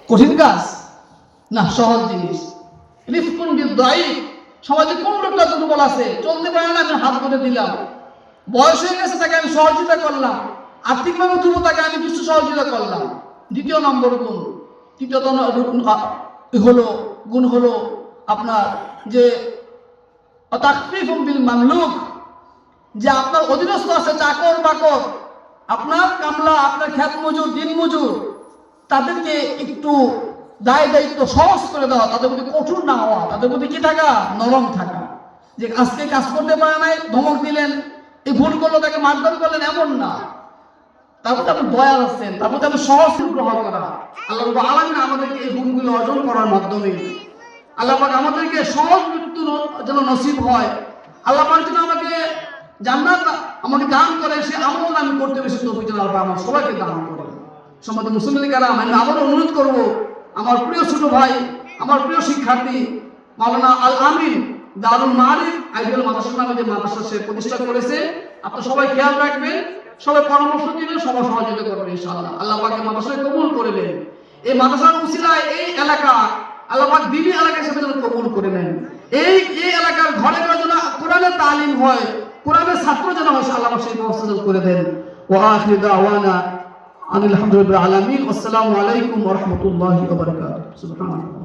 কঠিন কাজ না, সহজ জিনিস। রিফকুন বিদ্দাঈফ, সমাজে কোন লোকটা দুর্বল আছে, চলতে পারে না, আমি হাত ধরে দিলাম। বয়স হয়ে গেছে, তাকে আমি সহযোগিতা করলাম। আর্থিকভাবে দুর্বল, তাকে আমি কিছু সহযোগিতা করলাম। দ্বিতীয় নম্বর গুণ, তৃতীয়ত গুণ হলো আপনার যে তাকফীফুম বিল মামলুক, যে আপনার অধীনস্থ আছে চাকর বাকর, আপনার কামলা, আপনার খেত মজুর, দিন মজুর, তাদেরকে একটু দায় দায়িত্ব সহজ করে দেওয়া, তাদের প্রতি কঠোর না হওয়া, তাদের প্রতি কি থাকা, নরম থাকা। যে আজকে কাজ করতে পারে নাই, ধমক দিলেন, এই ভুল করলো, তাকে মারধর করলেন, এমন না। তারপরে আপনি দয়াল আছেন, তারপরে আপনি সহজ গ্রহণ করা। আল্লাহ রাব্বুল আলামিন আমাদেরকে এই গুণগুলো অর্জন করার মাধ্যমে আল্লাহ পাক আমাদেরকে সহজ মৃত্যু যেন নসিব হয়। আল্লাহ পাক যেন আমাকে জান্নাত আমাকে দান করে, সে আমল আমি করতে বেশি তৌফিক যেন আল্লাহ আমার সবাইকে দান করে। সম্মানিত মুসলিম কারাম, আমি আবারও অনুরোধ করব, আমার প্রিয় ছোট ভাই, আমার প্রিয় শিক্ষার্থী মাওলানা আল আমিন দারুল মাআরিফ আইডিয়াল মাদ্রাসা নামে যে মাদ্রাসা সে প্রতিষ্ঠা করেছে, আপনারা সবাই খেয়াল রাখবেন, সবাই পরামর্শ দিবেন, সবাই সহযোগিতা করবেন ইনশাআল্লাহ। আল্লাহ পাকের মাদ্রাসায় কবুল করে নেন। এই মাদ্রাসার উসিলায় এই এলাকা আল্লাহ পাক দিনী এলাকা হিসেবে যেন কবুল করে নেন। এই এলাকার ঘরে ঘরে যেন কোরআনের তালিম হয়, কোরআনের ছাত্র যেন হয়, আল্লাহ পাক সেই ব্যবস্থা করে দেন। ওয়া আখিরু দাওয়ানা আনিল হামদুলিল্লাহি রাব্বিল আলামিন। আসসালামু আলাইকুম ওয়া রাহমাতুল্লাহি ওয়া বারাকাতুহু। সুবহানাল্লাহ।